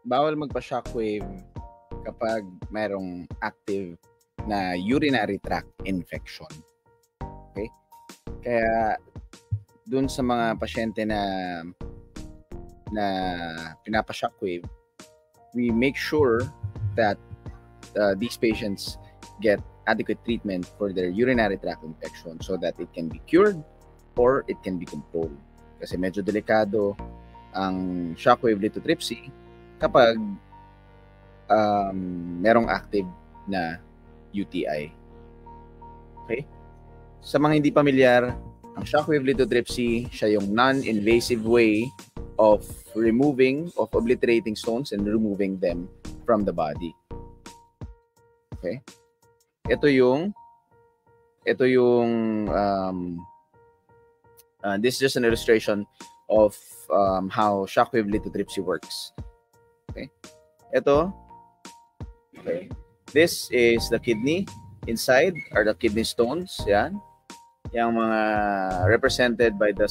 bawal magpa-shockwave kapag mayroong active na urinary tract infection. Okay? Kaya dun sa mga pasyente na pinapa-shockwave, we make sure that these patients get adequate treatment for their urinary tract infection so that it can be cured or it can be controlled. Kasi medyo delikado ang shockwave lithotripsy kapag merong active na UTI. Okay? Sa mga hindi pamilyar, ang shockwave lithotripsy, siya yung non-invasive way of obliterating stones and removing them from the body. Okay? Ito yung this is just an illustration of how shockwave lithotripsy works. Okay? Ito, okay. This is the kidney. Inside are the kidney stones. Yan. Yung mga represented by the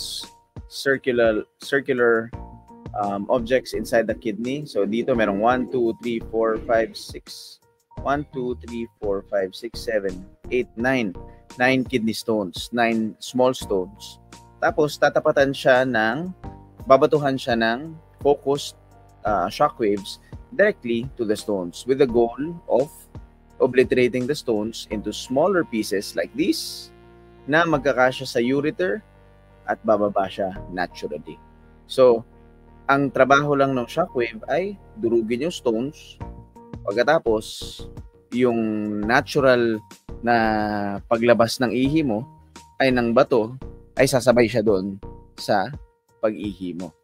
circular objects inside the kidney. So dito merong 1, 2, 3, 4, 5, 6. 1, 2, 3, 4, 5, 6, 7, 8, 9. 9 kidney stones. 9 small stones. Tapos babatuhan siya ng focused shockwaves directly to the stones with the goal of obliterating the stones into smaller pieces like this na magkakasya sa ureter at bababa siya naturally. So, ang trabaho lang ng shockwave ay durugin yung stones. Pagkatapos, yung natural na paglabas ng ihi mo ay ng bato ay sasabay siya doon sa pag-ihi mo.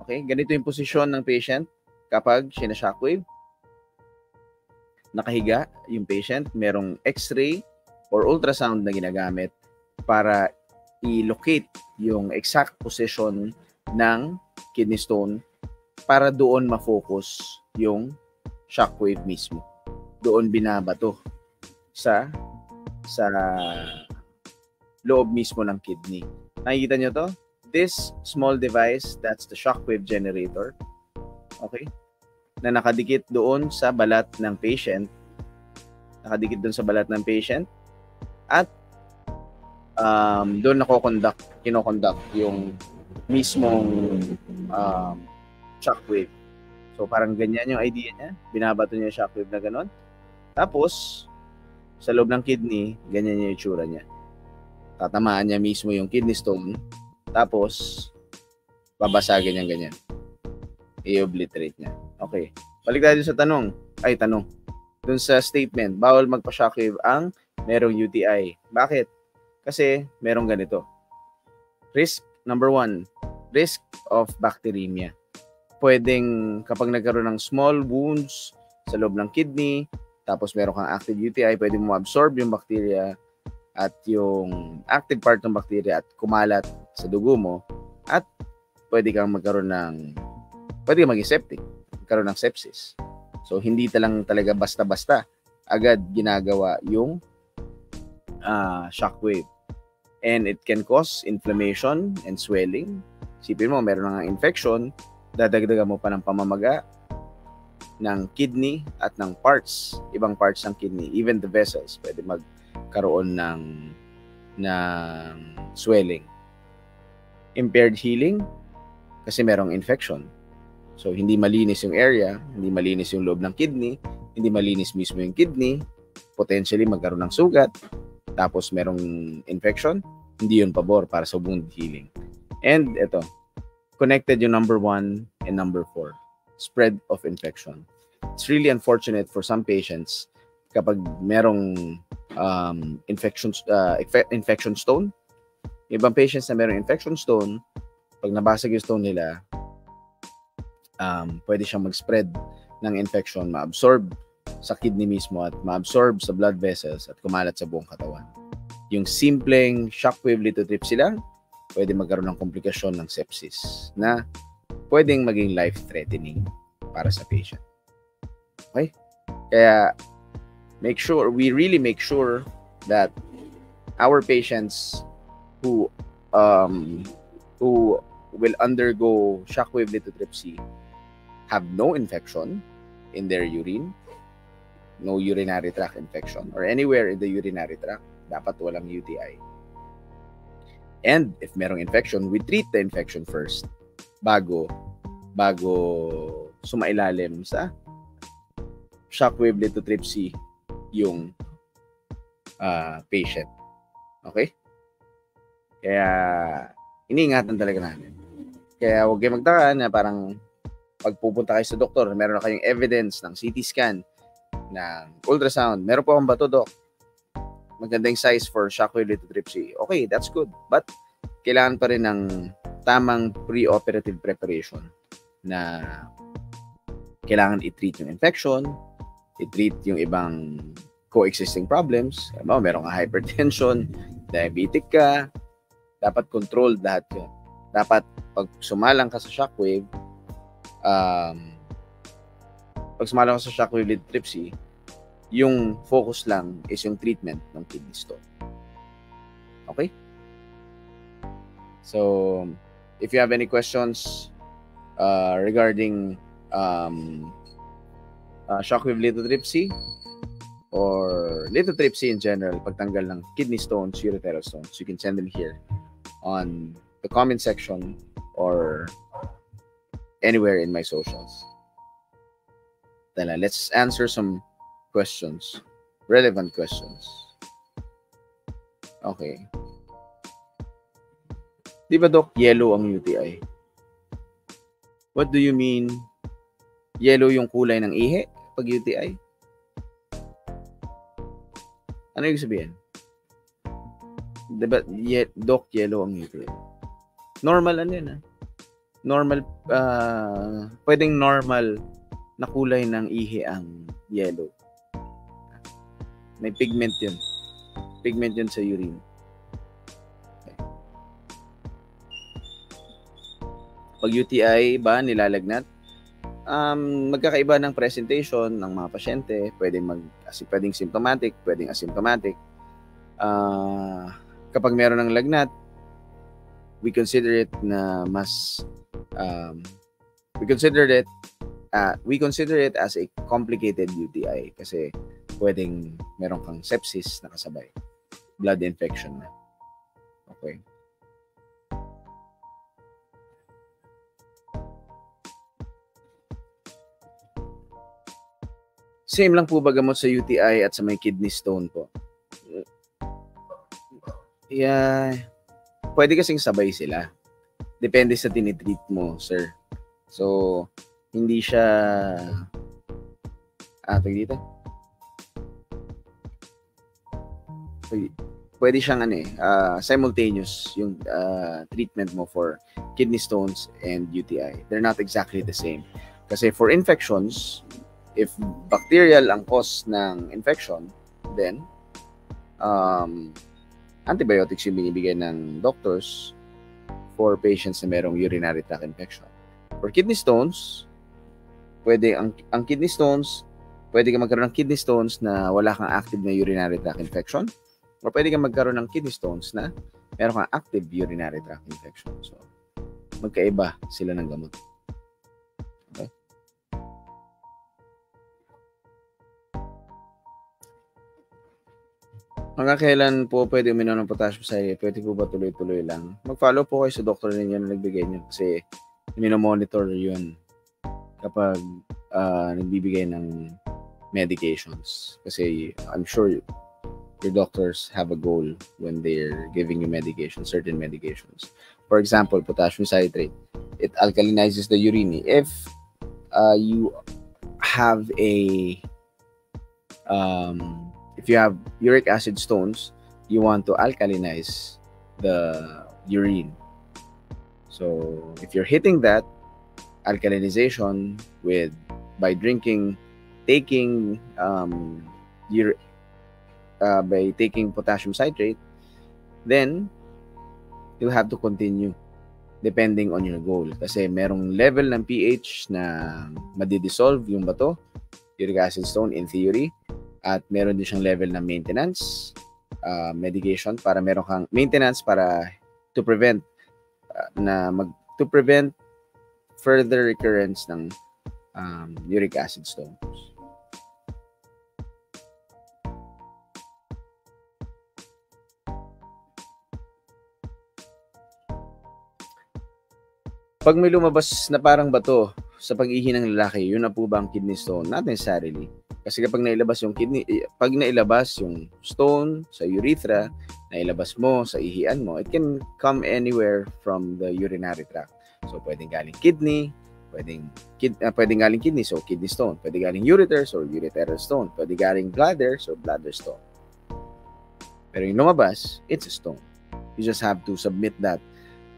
Okay? Ganito yung posisyon ng patient kapag sinashockwave. Nakahiga yung patient, merong x-ray or ultrasound na ginagamit para i-locate yung exact position ng kidney stone para doon ma-focus yung shockwave mismo. Doon binabato sa loob mismo ng kidney. Nakikita nyo to? This small device, that's the shockwave generator. Okay? Na nakadikit doon sa balat ng patient. At doon kinoconduct yung mismong shockwave. So parang ganyan yung idea niya. Binabato niya yung shockwave na ganon. Tapos, sa loob ng kidney, ganyan yung itsura niya. Tatamaan niya mismo yung kidney stone. Tapos, babasagin niya ganyan. I-obliterate niya. Okay. Balik tayo sa tanong. Dun sa statement, bawal magpa-shockwave ang merong UTI. Bakit? Kasi merong ganito. Risk, number 1, risk of bacteremia. Pwedeng kapag nagkaroon ng small wounds sa loob ng kidney, tapos meron kang active UTI, pwede mo absorb yung bacteria at yung active part ng bacteria at kumalat sa dugo mo at pwede kang maging septic, magkaroon ng sepsis. So, hindi talaga basta-basta agad ginagawa yung shockwave. And it can cause inflammation and swelling. Sipin mo, meron ng infection, dadagdagan mo pa ng pamamaga ng kidney at ng ibang parts ng kidney, even the vessels, pwede magkaroon ng swelling. Impaired healing, kasi merong infection. So, hindi malinis yung area, hindi malinis yung loob ng kidney, hindi malinis mismo yung kidney, potentially magkaroon ng sugat, tapos merong infection, hindi yun pabor para sa wound healing. And ito, connected yung number 1 and number 4, spread of infection. It's really unfortunate for some patients kapag merong infection stone. Ibang patients na merong infection stone, pag nabasag yung stone nila, pwede siyang mag-spread ng infection, ma-absorb sa kidney mismo at ma-absorb sa blood vessels at kumalat sa buong katawan. Yung simpleng shockwave lithotripsy lang, pwede magkaroon ng komplikasyon ng sepsis na pwedeng maging life-threatening para sa patient. Okay? Kaya we really make sure that our patients who will undergo shockwave lithotripsy have no infection in their urine, no urinary tract infection, or anywhere in the urinary tract, dapat walang UTI. And if merong infection, we treat the infection first bago sumailalim sa shockwave lithotripsy yung patient. Okay? Kaya iniingatan talaga namin. Kaya huwag kayo magtaka na parang pagpupunta kayo sa doktor, meron na kayong evidence ng CT scan, ng ultrasound, meron po akong bato, Doc. Magandang size for shockwave lithotripsy. Okay, that's good. But kailangan pa rin ng tamang pre-operative preparation na kailangan i-treat yung infection, i-treat yung ibang coexisting problems. Meron ka hypertension, diabetic ka, dapat controlled lahat yun. Dapat pag sumalang ka sa shockwave, lithotripsy, yung focus lang is yung treatment ng kidney stone. Okay? So, if you have any questions regarding shockwave lithotripsy or lithotripsy in general, pagtanggal ng kidney stones, ureteral stones, you can send them here on the comment section or anywhere in my socials. Then let's answer some questions, relevant questions. Okay. Di ba, Doc, yellow ang UTI? What do you mean? Yellow yung kulay ng ihi pag UTI? Ano yung sabihin? Di ba, Doc, yellow ang UTI? Normal ano yun, Normal, pwedeng normal na kulay ng ihi ang yellow. May pigment yun. Pigment yun sa urine. Okay. Pag UTI ba nilalagnat? Magkakaiba ng presentation ng mga pasyente. Pwedeng symptomatic, pwedeng asymptomatic. Kapag meron ng lagnat, we consider it as a complicated UTI kasi pwedeng meron kang sepsis na kasabay, blood infection na. Okay. Same lang po ba gamot sa UTI at sa may kidney stone po? Yeah, pwede kasing sabay sila. Depende sa tinitreat mo, sir. So, hindi siya dito. Pwede siyang simultaneous yung treatment mo for kidney stones and UTI. They're not exactly the same. Kasi for infections, if bacterial ang cause ng infection, then antibiotics yung binibigay ng doctors for patients na merong urinary tract infection. For kidney stones, pwede ka magkaroon ng kidney stones na wala kang active na urinary tract infection, or pwede ka magkaroon ng kidney stones na meron kang active urinary tract infection. So, magkaiba sila ng gamot. Okay? Hanggang kailan po pwede uminom ng potassium citrate? Pwede po ba tuloy-tuloy lang? Mag-follow po kayo sa doktor ninyo na nagbigay nyo kasi minomonitor yun kapag nagbibigay ng medications. Kasi I'm sure your doctors have a goal when they're giving you medications, certain medications. For example, potassium citrate. It alkalinizes the urine. If you have uric acid stones, you want to alkalinize the urine. So if you're hitting that alkalinization by taking potassium citrate, then you have to continue depending on your goal. Kasi merong level ng pH na madidissolve yung bato, uric acid stone in theory, at meron din siyang level ng maintenance medication para meron kang maintenance para to prevent further recurrence ng uric acid stones. Pag may lumabas na parang bato sa pag-ihi ng lalaki, yun na po ba ang kidney stone? Not necessarily. Kasi kapag nailabas yung pag nailabas yung stone sa urethra, nailabas mo sa ihian mo, it can come anywhere from the urinary tract. So, pwedeng galing kidney, pwedeng galing kidney, so kidney stone. Pwede galing ureters or ureteral stone. Pwede galing bladder, so bladder stone. Pero yung lumabas, it's a stone. You just have to submit that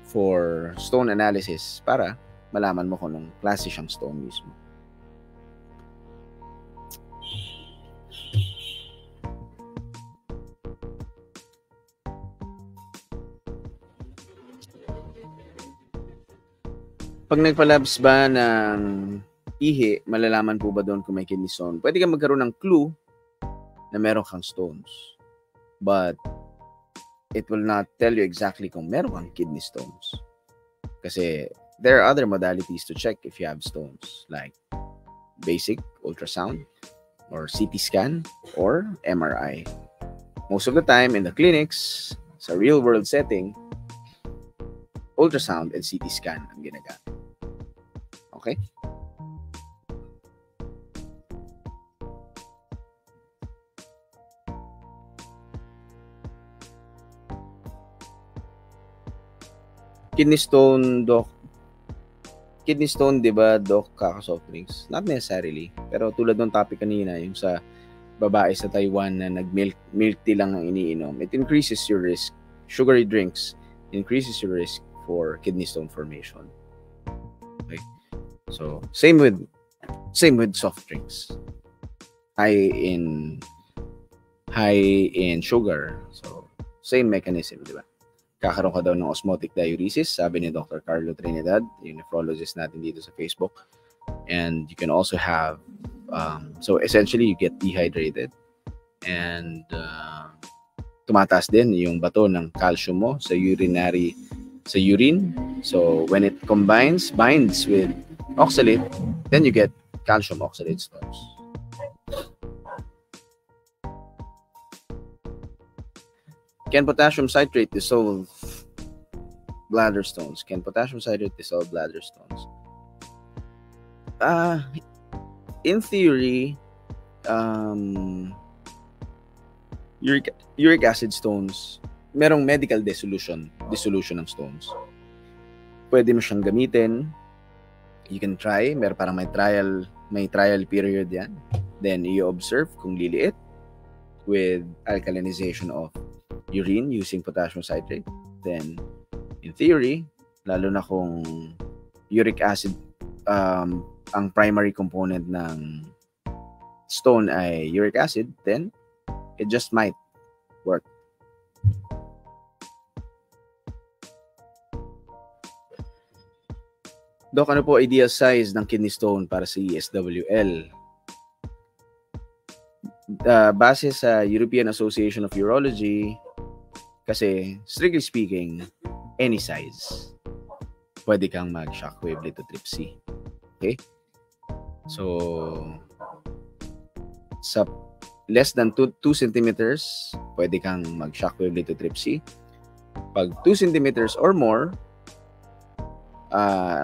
for stone analysis para malaman mo kung anong klase siyang stone mismo. Pag nagpalabs ba ng ihi, malalaman po ba doon kung may kidney stone? Pwede kang magkaroon ng clue na meron kang stones. But it will not tell you exactly kung meron kang kidney stones. Kasi there are other modalities to check if you have stones, like basic ultrasound or CT scan or MRI. Most of the time in the clinics, sa real world setting, ultrasound and CT scan ang ginagamit. Okay? Kidney stone, Doc. Kidney stone, di ba, Doc, kaka-soft drinks? Not necessarily. Pero tulad ng topic kanina, yung sa babae sa Taiwan na nag-milk tea lang ang iniinom, it increases your risk. Sugary drinks increases your risk for kidney stone formation. Okay? So, same with soft drinks. High in sugar. So, same mechanism, di ba? Kakaroon ka daw ng osmotic diuresis, sabi ni Dr. Carlo Trinidad, yung nephrologist natin dito sa Facebook. And you can also have, so essentially you get dehydrated and tumataas din yung bato ng calcium mo sa urine. So when it binds with oxalate, then you get calcium oxalate stones. Can potassium citrate dissolve bladder stones? Can potassium citrate dissolve bladder stones? In theory, uric acid stones, merong medical dissolution ng stones. Pwede mo siyang gamitin. You can try. Parang may trial period yan. Then, you observe kung liliit with alkalinization of urine using potassium citrate. Then, in theory, lalo na kung uric acid, ang primary component ng stone ay uric acid, then it just might work. Doc, ano po ideal size ng kidney stone para sa ESWL? Base sa European Association of Urology, kasi strictly speaking, any size, pwede kang mag-shockwave lithotripsy. Okay? So, sa less than 2 centimeters, pwede kang mag-shockwave lithotripsy. Pag 2 centimeters or more,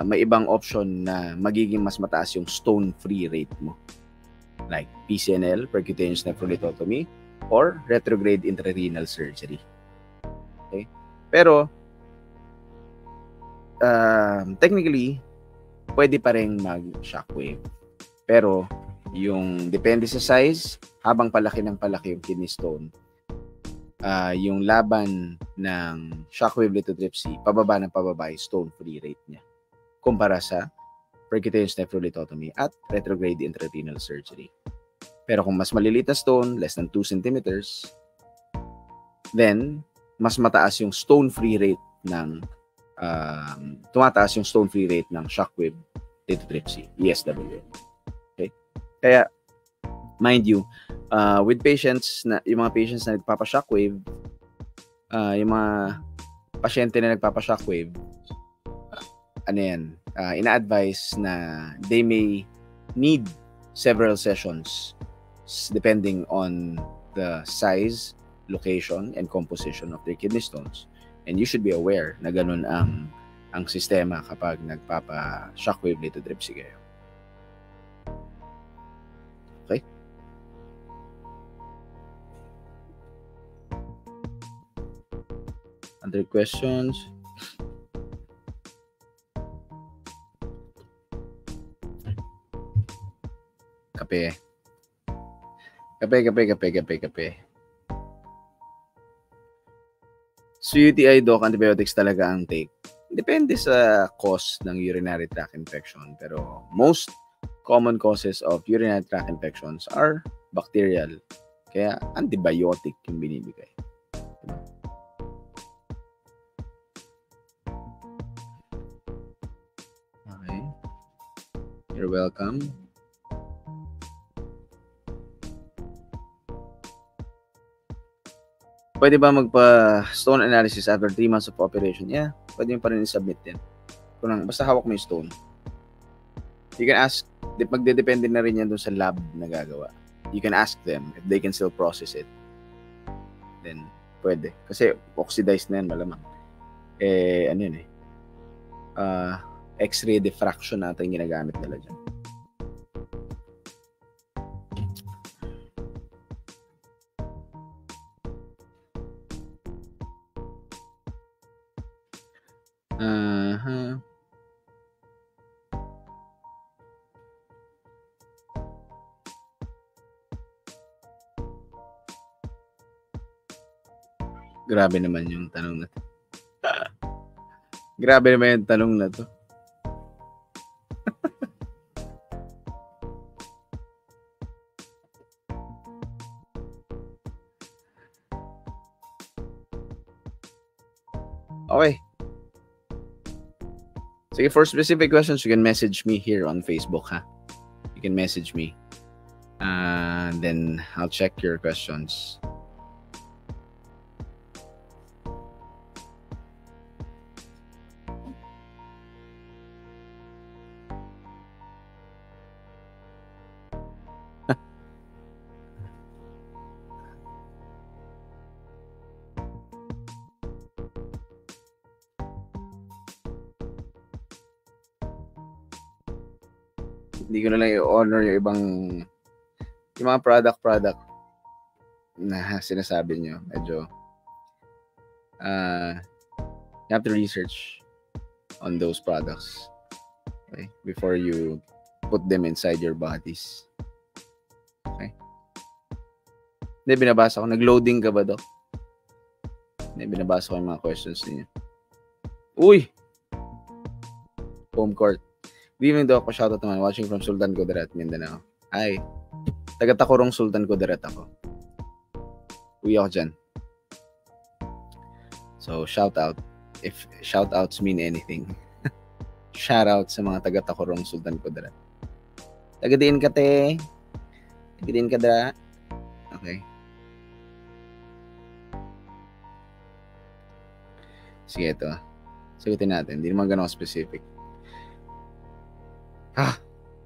may ibang option na magiging mas mataas yung stone-free rate mo. Like PCNL, percutaneous nephrolithotomy, or retrograde intrarenal surgery. Okay? Pero, technically, pwede pa rin mag-shockwave. Pero, yung depende sa size, habang palaki ng palaki yung kidney stone, yung laban ng shockwave lithotripsy, pababa ng pababa yung stone-free rate niya. Kumpara sa percutaneous nephrolithotomy at retrograde intrarenal surgery. Pero kung mas maliliit na stone, less than 2 centimeters, then, mas mataas yung stone-free rate ng tumataas yung stone-free rate ng shockwave lithotripsy, ESW. Okay? Kaya, mind you, with patients, yung mga patients na nagpapa-shockwave, yung mga pasyente na nagpapa-shockwave, ina-advise na they may need several sessions depending on the size, location, and composition of their kidney stones. And you should be aware na ganun ang sistema kapag nagpapa-shockwave lithotripsy kayo. Okay? Other questions? Kape. So UTI, Doc, antibiotics talaga ang take. Depende sa cause ng urinary tract infection. Pero most common causes of urinary tract infections are bacterial. Kaya antibiotic yung binibigay. Okay. You're welcome. Pwede ba magpa-stone analysis after 3 months of operation? Yeah, pwede mo pa rin i-submit din. Basta hawak mo yung stone. You can ask, magdedepende na rin yan doon sa lab na gagawa. You can ask them if they can still process it. Then, pwede. Kasi oxidized na yan, malamang. Ano yun X-ray diffraction natin yung ginagamit nila dyan. Grabe naman yung tanong na to. Grabe naman yung tanong na to. Okay. Sige, for specific questions, you can message me here on Facebook, ha? You can message me. Then I'll check your questions. Hindi ko na lang i-honor yung mga product na sinasabi nyo. Medyo you have to research on those products, okay, before you put them inside your bodies. Okay? Hindi, binabasa ko. Nag-loading ka ba, Doc? Hindi, binabasa ko yung mga questions niyo. Uy! Home court. Good evening, Doc. Pa-shoutout naman. Watching from Sultan Kudarat, Mindanao. Hi. Taga-Takurong Sultan Kudarat ako. Uwi ako dyan. So, shoutout. If shoutouts mean anything. Shoutout sa mga taga-Takurong Sultan Kudarat. Taga-diin ka, te. Taga-diin ka, da. Okay. Sige, ito. Sagutin natin. Hindi naman ganun specific.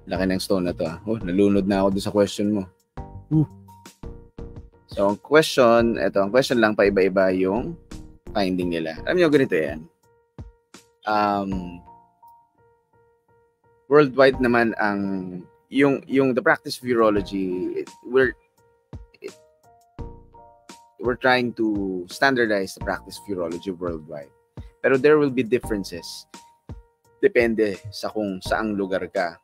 Laki ng stone na to. Nalunod na ako doon sa question mo. So, ang question lang, paiba-iba yung finding nila. Alam nyo, ganito yan. Worldwide naman yung the practice of urology, we're trying to standardize the practice of urology worldwide. Pero there will be differences. Depende sa kung saang lugar ka.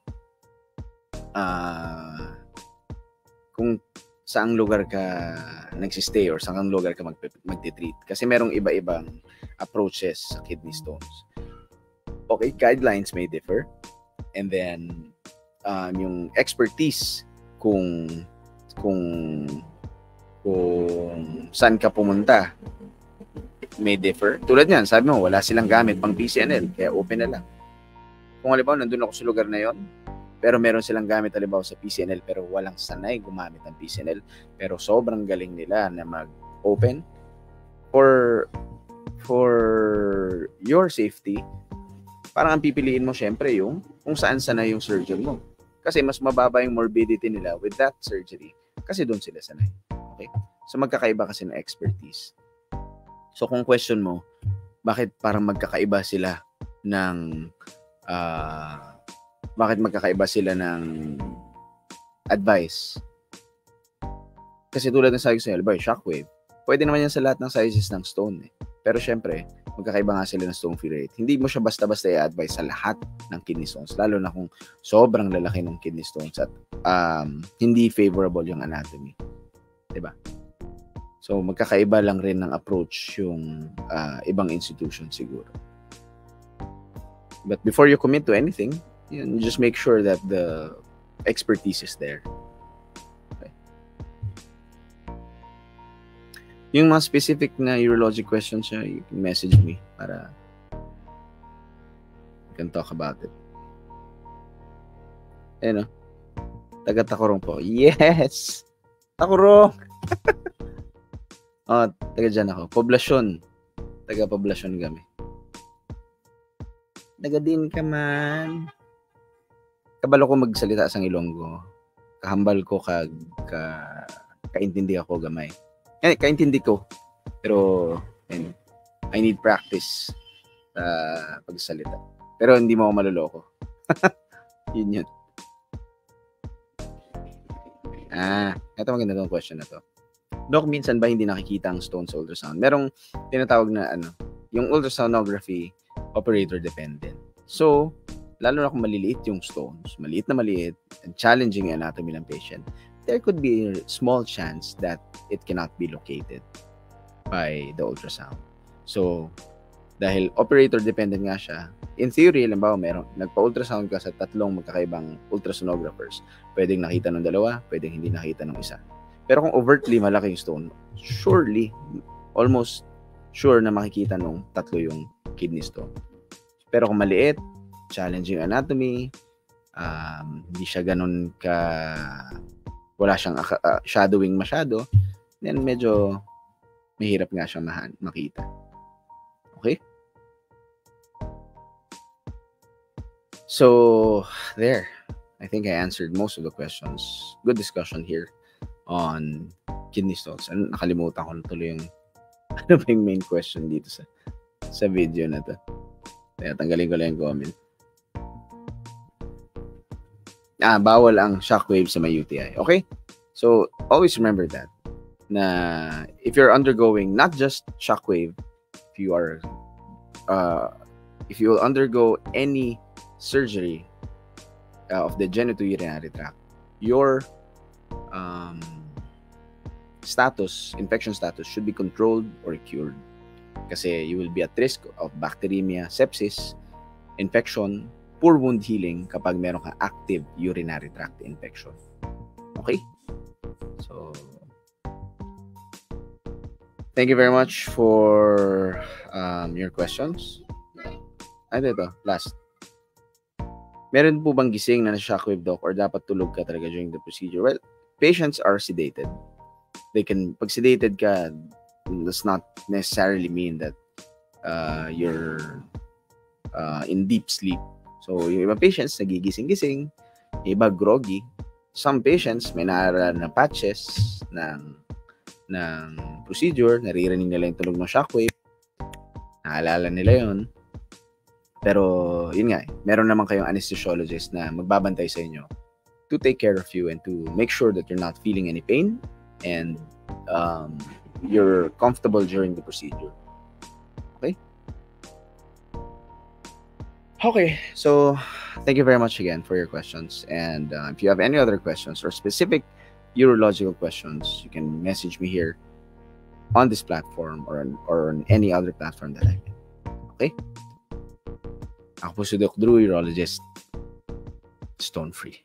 Kung saang lugar ka nagsistay or saang lugar ka magti-treat. Kasi merong iba-ibang approaches sa kidney stones. Okay, guidelines may differ. And then, yung expertise kung saan ka pumunta may differ. Tulad niyan, sabi mo, wala silang gamit pang PCNL, kaya open na lang. Kung halimbawa, nandun ako sa lugar na yon, pero meron silang gamit halimbawa sa PCNL, pero walang sanay gumamit ng PCNL, pero sobrang galing nila na mag-open. For your safety, parang ang pipiliin mo syempre yung kung saan sanay yung surgeon mo. Kasi mas mababa yung morbidity nila with that surgery kasi doon sila sanay. Okay? So magkakaiba kasi ng expertise. So kung question mo, bakit parang magkakaiba sila ng advice? Kasi tulad ng sabi ko sa'yo, shockwave, pwede naman yan sa lahat ng sizes ng stone. Pero syempre, magkakaiba nga sila ng stone free rate. Hindi mo siya basta-basta i-advise sa lahat ng kidney stones, lalo na kung sobrang lalaki ng kidney stones at hindi favorable yung anatomy. Diba? So, magkakaiba lang rin ng approach yung ibang institution siguro. But before you commit to anything, you just make sure that the expertise is there. Okay. Yung mga specific na urologic questions, you can message me para we can talk about it. Ayun, taga Tacorong po. Yes! Tacorong! Taga dyan ako. Poblasyon. Taga Poblasyon kami. Taga din ka man. Kabalo ko magsalita sa Ilonggo. Kahambal ko kaintindi ako gamay. Kaintindi ko. Pero I need practice sa pagsalita. Pero hindi mo ako maluloko. Yun. Ito maganda tong question na to. Doc, minsan ba hindi nakikita ang stone sa ultrasound? Merong tinatawag na yung ultrasonography operator dependent. So, lalo na kung maliliit yung stones, maliit and challenging yung anatomy ng patient, there could be a small chance that it cannot be located by the ultrasound. So, dahil operator dependent nga siya, in theory, halimbawa, nagpa-ultrasound ka sa 3 magkakaibang ultrasonographers, pwedeng nakita ng 2, pwedeng hindi nakita ng 1. Pero kung overtly malaki yung stone, surely, almost sure na makikita nung 3 yung kidney stone. Pero kung maliit, challenging anatomy, hindi siya ganun wala siyang shadowing masyado, then medyo mahirap nga siyang makita. Okay? So, there. I think I answered most of the questions. Good discussion here on kidney stones. Nakalimutan ko na tuloy yung yung main question dito sa video na to. Kaya tanggalin ko lang yung comment. Bawal ang shockwave sa may UTI. Okay? So, always remember that. Na if you're undergoing not just shockwave, if you will undergo any surgery of the genitourinary tract, your infection status should be controlled or cured. Kasi you will be at risk of bacteremia, sepsis, infection, poor wound healing kapag meron kang active urinary tract infection. Okay? So, thank you very much for your questions. Ito, last. Meron po bang gising na shockwave, doc, or dapat tulog ka talaga during the procedure? Well, patients are sedated. Pag sedated ka, does not necessarily mean that you're in deep sleep. So, yung iba patients, nagigising-gising, iba groggy. Some patients, may naaralan na patches ng procedure, naririnig nila yung tunog ng shockwave, naalala nila yon. Pero, yun nga, meron naman kayong anesthesiologist na magbabantay sa inyo to take care of you and to make sure that you're not feeling any pain and you're comfortable during the procedure. Okay, so thank you very much again for your questions. And if you have any other questions or specific urological questions, you can message me here on this platform or on any other platform that I'm in. Okay? Ako po si Doc Drew, urologist, stone free.